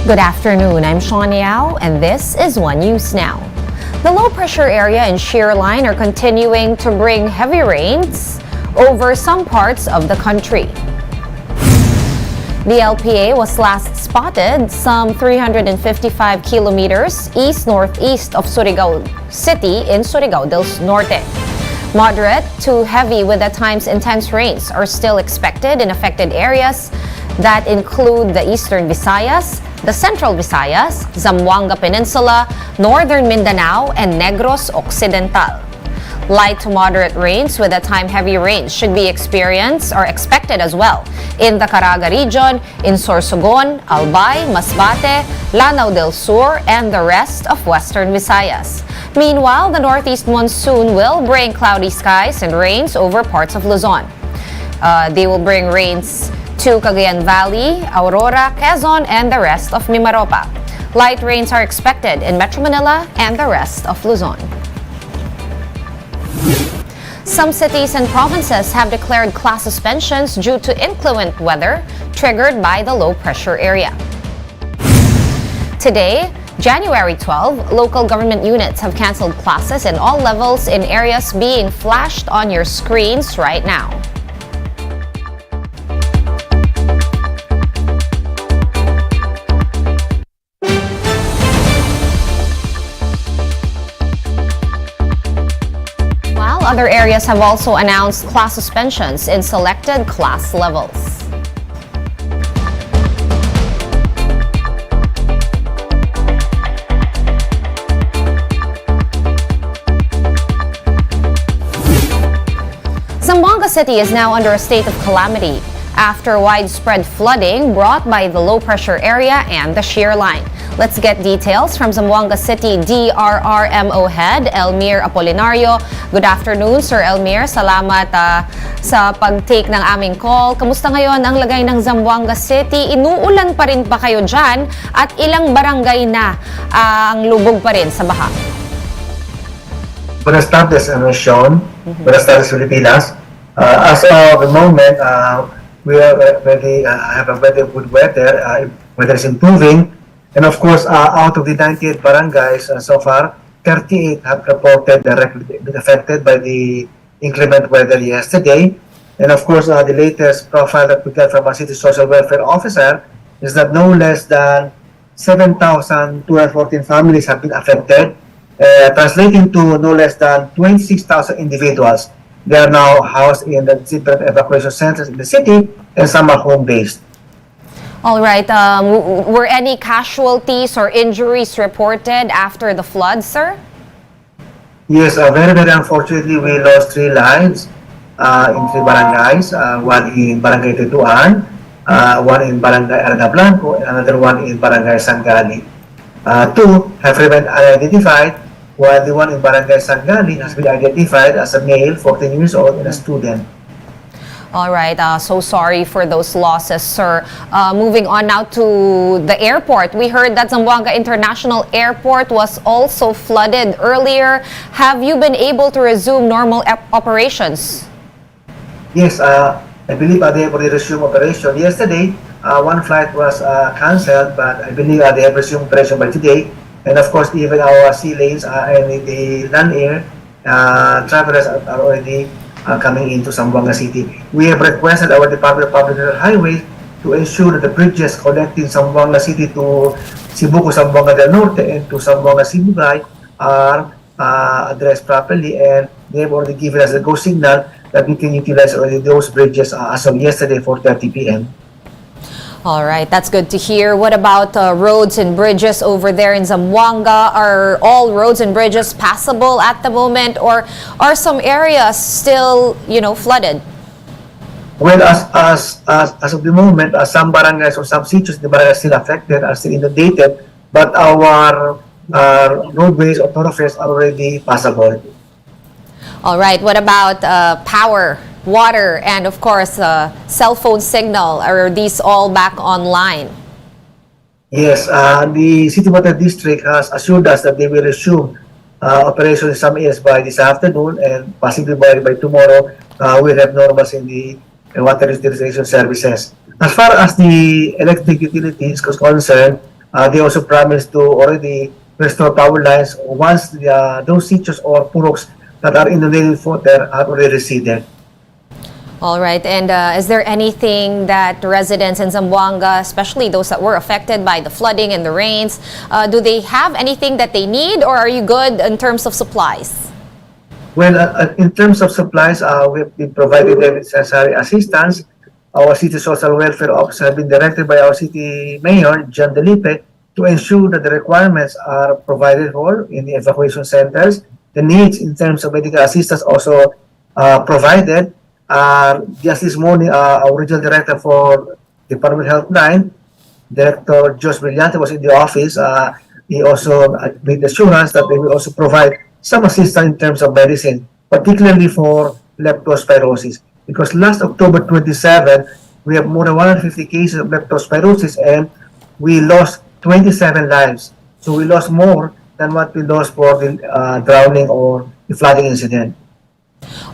Good afternoon, I'm Sean Yao, and this is One News Now. The low pressure area and shear line are continuing to bring heavy rains over some parts of the country. The LPA was last spotted some 355 kilometers east-northeast of Surigao City in Surigao del Norte. Moderate to heavy with at times intense rains are still expected in affected areas that include the Eastern Visayas, the Central Visayas, Zamboanga Peninsula, Northern Mindanao, and Negros Occidental. Light to moderate rains with at time heavy rains should be experienced or expected as well in the Caraga region, in Sorsogon, Albay, Masbate, Lanao del Sur, and the rest of Western Visayas. Meanwhile, the northeast monsoon will bring cloudy skies and rains over parts of Luzon. They will bring rains to Cagayan Valley, Aurora, Quezon, and the rest of Mimaropa. Light rains are expected in Metro Manila and the rest of Luzon. Some cities and provinces have declared class suspensions due to inclement weather triggered by the low pressure area. Today, January 12, local government units have canceled classes in all levels in areas being flashed on your screens right now. Other areas have also announced class suspensions in selected class levels. Zamboanga City is now under a state of calamity after widespread flooding brought by the low-pressure area and the shear line. Let's get details from Zamboanga City DRRMO Head Elmir Apolinario. Good afternoon, Sir Elmir. Salamat sa pag-take ng aming call. Kamusta ngayon ang lagay ng Zamboanga City? Inuulan pa rin ba kayo dyan? At ilang barangay na ang lubog pa rin sa baha? Buenas tardes, Sean. Buenas tardes, Filipinas. As of the moment, we are have a very good weather. Weather is improving. And of course, out of the 98 barangays so far, 38 have reported directly been affected by the inclement weather yesterday. And of course, the latest profile that we got from our city social welfare officer is that no less than 7,214 families have been affected, translating to no less than 26,000 individuals. They are now housed in the different evacuation centers in the city, and some are home-based. All right. Were any casualties or injuries reported after the flood, sir? Yes, very, very unfortunately, we lost 3 lives in 3 barangays. One in Barangay Tetuan, one in Barangay Arana Blanco, and another one in Barangay Sangali. 2 have remained unidentified, while the one in Barangay Sangali has been identified as a male, 14 years old, and a student. All right, so sorry for those losses, sir. Moving on now to the airport. We heard that Zamboanga International Airport was also flooded earlier. Have you been able to resume normal operations? Yes, I believe they have already resumed operation. Yesterday, one flight was cancelled, but I believe they have resumed operation by today. And of course, even our sea lanes and the land air travelers are already coming into Zamboanga City. We have requested our Department of Public Highways to ensure that the bridges connecting Zamboanga City to Cebu, Zamboanga del Norte, and to Zamboanga Sibugay are addressed properly, and they have already given us a go signal that we can utilize already those bridges as of yesterday, 4:30 p.m. All right, that's good to hear. What about roads and bridges over there in Zamboanga? Are all roads and bridges passable at the moment, or are some areas still, flooded? Well, as of the moment, some barangays or some sitios, the barangays still affected, are still inundated, but our roadways or thoroughfares are already passable. All right, what about power, water, and of course, cell phone signal? Are these all back online? Yes, the City Water District has assured us that they will resume operation in some areas by this afternoon, and possibly by tomorrow, we'll have normals in the water distribution services. As far as the electric utilities is concerned, They also promised to already restore power lines once those sitios or puroks that are inundated with water are already receded. All right. And is there anything that residents in Zamboanga, especially those that were affected by the flooding and the rains, do they have anything that they need, or are you good in terms of supplies? Well, in terms of supplies, we've been provided them with necessary assistance. Our city social welfare office have been directed by our city mayor, John Delipe, to ensure that the requirements are provided for in the evacuation centers. The needs in terms of medical assistance also provided. Just this morning, our regional director for Department of Health 9, Director Jos Brillante, was in the office. He also made assurance that they will also provide some assistance in terms of medicine, particularly for leptospirosis. Because last October 27, we have more than 150 cases of leptospirosis and we lost 27 lives. So we lost more than what we lost for the drowning or the flooding incident.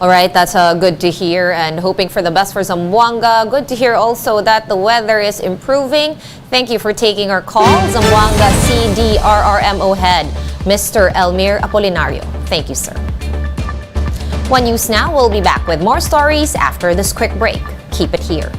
All right, that's good to hear, and hoping for the best for Zamboanga. Good to hear also that the weather is improving. Thank you for taking our call, Zamboanga CDRRMO head, Mr. Elmir Apolinario. Thank you, sir. One News Now will be back with more stories after this quick break. Keep it here.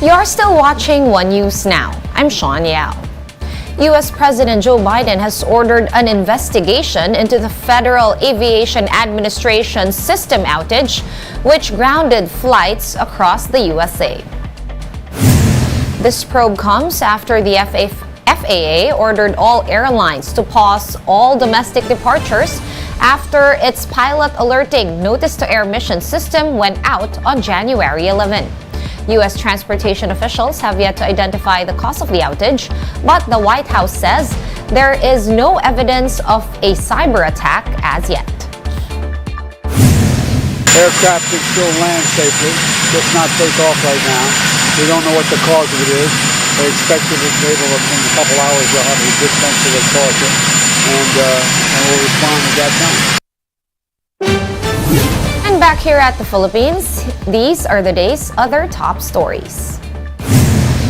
You're still watching One News Now. I'm Sean Yao. U.S. President Joe Biden has ordered an investigation into the Federal Aviation Administration system outage, which grounded flights across the USA. This probe comes after the FAA ordered all airlines to pause all domestic departures after its pilot alerting notice-to-air mission system went out on January 11. U.S. transportation officials have yet to identify the cause of the outage, but the White House says there is no evidence of a cyber attack as yet. Aircraft can still land safely, just not take off right now. We don't know what the cause of it is. They expect it to be able to, in a couple hours, they'll have a good sense of the cause, and we'll respond at that time. And back here at the Philippines, these are the day's other top stories.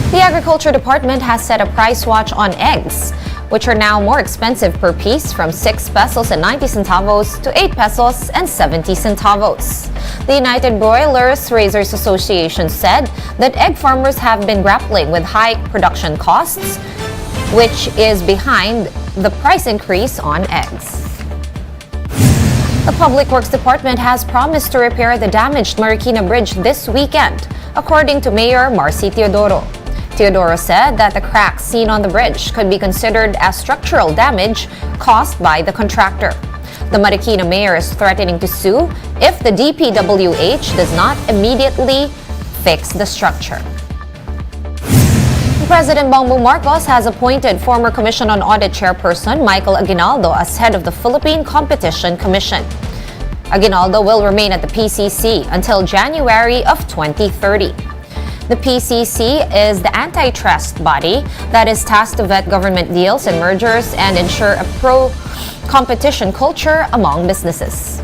The Agriculture Department has set a price watch on eggs, which are now more expensive per piece from 6 pesos and 90 centavos to 8 pesos and 70 centavos. The United Broilers Raisers Association said that egg farmers have been grappling with high production costs, which is behind the price increase on eggs. The Public Works Department has promised to repair the damaged Marikina Bridge this weekend, according to Mayor Marcy Teodoro. Teodoro said that the cracks seen on the bridge could be considered as structural damage caused by the contractor. The Marikina mayor is threatening to sue if the DPWH does not immediately fix the structure. President Bongbong Marcos has appointed former Commission on Audit Chairperson Michael Aguinaldo as head of the Philippine Competition Commission. Aguinaldo will remain at the PCC until January of 2030. The PCC is the antitrust body that is tasked to vet government deals and mergers and ensure a pro-competition culture among businesses.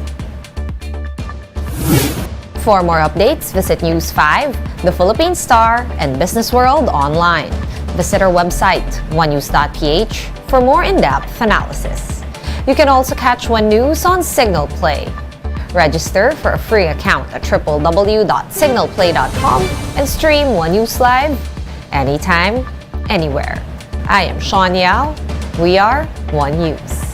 For more updates, visit News 5, The Philippine Star, and Business World online. Visit our website, onenews.ph, for more in-depth analysis. You can also catch One News on Signal Play. Register for a free account at www.signalplay.com and stream One News Live anytime, anywhere. I am Sean Yao. We are One News.